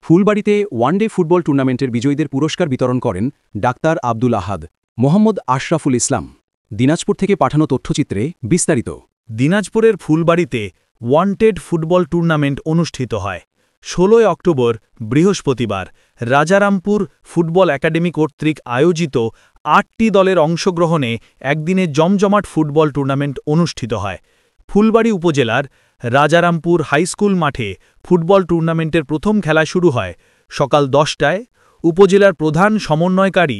ফুলবাড়িতে one day football টুর্নামেন্টের বিজয়ীদের পুরস্কার বিতরণ করেন ডাক্তার আব্দুল আহাদ। মোহাম্মদ আশরাফুল ইসলাম। দিনাজপুর থেকে পাঠানো তথ্যচিত্রে বিস্তারিত। দিনাজপুরের ফুলবাড়িতে ওয়ান্টেড ফুটবল টুর্নামেন্ট অনুষ্ঠিত হয়। ১৬ অক্টোবর বৃহস্পতিবার রাজারামপুর ফুটবল একাডেমি কর্তৃক আয়োজিত ৮টি দলের অংশগ্রহণে একদিনে জমজমাট ফুটবল টুর্নামেন্ট অনুষ্ঠিত হয়। ফুলবাড়ি উপজেলার রাজারামপুর হাইস্কুল মাঠে ফুটবল টুর্নামেন্টের প্রথম খেলা শুরু হয় সকাল ১০টায়। উপজেলার প্রধান সমন্বয়কারী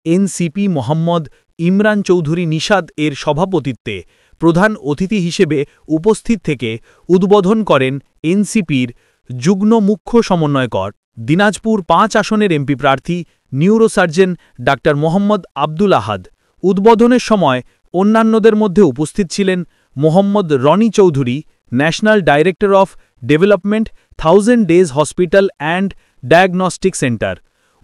এনসিপি মোহাম্মদ ইমরান চৌধুরী নিশাদ এর সভাপতিত্বে প্রধান অতিথি হিসেবে উপস্থিত থেকে উদ্বোধন করেন এনসিপির যুগ্ম মুখ্য সমন্বয়কর, দিনাজপুর ৫ আসনের এমপি প্রার্থী নিউরোসার্জন ডাক্তার মোহাম্মদ আব্দুল আহাদ। উদ্বোধনের সময় অন্যান্যদের মধ্যে উপস্থিত ছিলেন Mohammad Roni Chowdhury, national director of development, 1000 days hospital and diagnostic centre.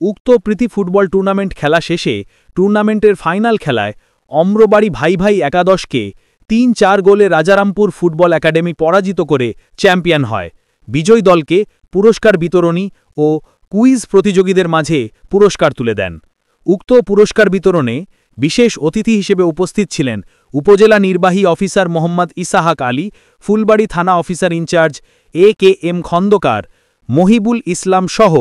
উক্ত প্রীতি ফুটবল টুর্নামেন্ট খেলা শেষে টুর্নামেন্টের ফাইনাল খেলায় অম্রবাড়ি ভাই ভাই একাদশকে ৩-৪ গোলে রাজারামপুর ফুটবল একাডেমি পরাজিত করে চ্যাম্পিয়ন হয়। বিজয়ী দলকে পুরস্কার বিতরণী ও কুইজ প্রতিযোগীদের মাঝে পুরস্কার তুলে দেন। উক্ত পুরস্কার বিতরণে বিশেষ অতিথি হিসেবে উপস্থিত ছিলেন উপজেলা নির্বাহী অফিসার মোহাম্মদ ইসাহাক আলী, ফুলবাড়ি থানা অফিসার ইনচার্জ AKM খন্দকার, মহিবুল ইসলাম সহ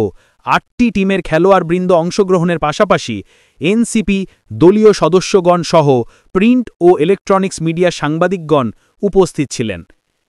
৮টি টিমের খেলোয়াড়বৃন্দ। অংশগ্রহণের পাশাপাশি এনসিপি দলীয় সদস্যগণ সহ প্রিন্ট ও ইলেকট্রনিক্স মিডিয়া সাংবাদিকগণ উপস্থিত ছিলেন।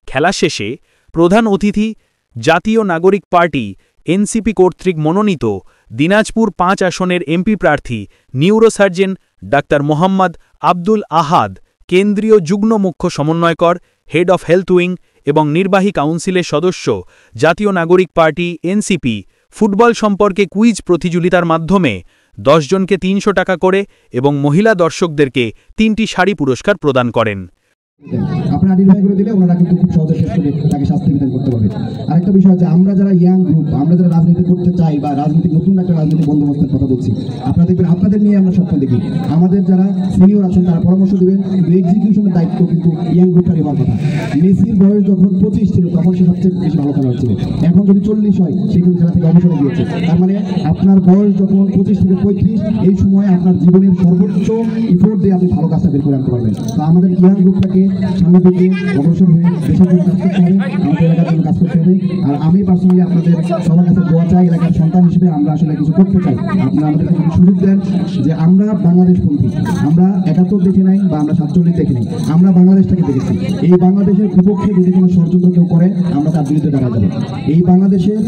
খেলা শেষে প্রধান অতিথি জাতীয় নাগরিক পার্টি এনসিপি কর্তৃক মনোনীত দিনাজপুর ৫ আসনের এমপি প্রার্থী নিউরোসার্জন ডাক্তার মোহাম্মদ আব্দুল আহাদ, কেন্দ্রীয় যুগ্ম মুখ্য সমন্বয়কর, হেড অফ হেলথ উইং এবং নির্বাহী কাউন্সিলের সদস্য জাতীয় নাগরিক পার্টি এনসিপি ফুটবল সম্পর্কে কুইজ প্রতিযোগিতার মাধ্যমে ১০ জনকে ৩০০ টাকা করে এবং মহিলা দর্শকদেরকে ৩টি শাড়ি পুরস্কার প্রদান করেন। আপনারা আইডেন্টিফাই করে দিলে ওনারা কিন্তু খুব সহজে শেষ করে তাকে শাস্তি বিধান করতে পারবে। আরেকটা বিষয় হচ্ছে, আমরা যারা ইয়াং গ্রুপ, আমরা যারা রাজনীতি করতে চাই বা রাজনীতি নতুন একটা রাজনৈতিক বন্দোবস্তের কথা বলছি, আপনারা দেখবেন আপনাদের নিয়ে আমরা স্বপ্ন দেখি। আমাদের যারা সিনিয়র আছেন তারা পরামর্শ দেবেন, কিন্তু এক্সিকিউশনের দায়িত্ব কিন্তু ইয়াং গ্রুপটারই হওয়ার কথা। মেসির বয়স যখন 25 ছিল তখন সে সবচেয়ে বেশি ভালো খেলোয়াড় ছিল। এখন যদি 40 হয় সে কিন্তু খেলা থেকে অবসরে গিয়েছে। তার মানে আপনার বয়স যখন 25 থেকে 35, এই সময় আপনার জীবনের সর্বোচ্চ ইফোর্ট দিয়ে আপনি ভালো কাজটা বের করে আনতে পারবেন। তো আমাদের ইয়াং গ্রুপটাকে সামনে দিকে অগ্রসর হয়ে দেশের জন্য কাজ করতে হবে, আমাদের এলাকার জন্য কাজ করতে হবে। আর আমি পার্সোনালি আপনাদের সবার কাছে দোয়া চাই, এলাকার সন্তান হিসেবে আমরা আসলে কিছু করতে চাই। আপনারা আমাদেরকে কিছু সুযোগ দেন যে আমরা বাংলাদেশপন্থী, আমরা ৭১ দেখে নাই বা আমরা ৪৭ দেখে নাই, আমরা বাংলাদেশটাকে দেখেছি। এই বাংলাদেশের বিপক্ষে যদি কোনো ষড়যন্ত্র কেউ করে আমরা তার বিরুদ্ধে দাঁড়া যাবো। এই বাংলাদেশের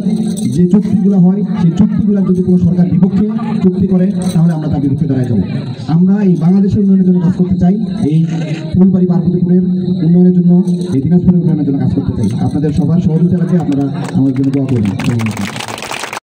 যে চুক্তিগুলো হয় সেই চুক্তিগুলোর যদি কোনো সরকার বিপক্ষে চুক্তি করে তাহলে আমরা তার বিপক্ষে দাঁড়ায় যাবো। আমরা এই বাংলাদেশের উন্নয়নের জন্য কাজ করতে চাই, এই ফুলবাড়ি পার্বতীপুরের উন্নয়নের জন্য, এই দিনাজপুরের উন্নয়নের জন্য কাজ করতে চাই। আপনাদের সবার সহযোগিতা রাখে আপনারা আমার জন্য দোয়া করবেন।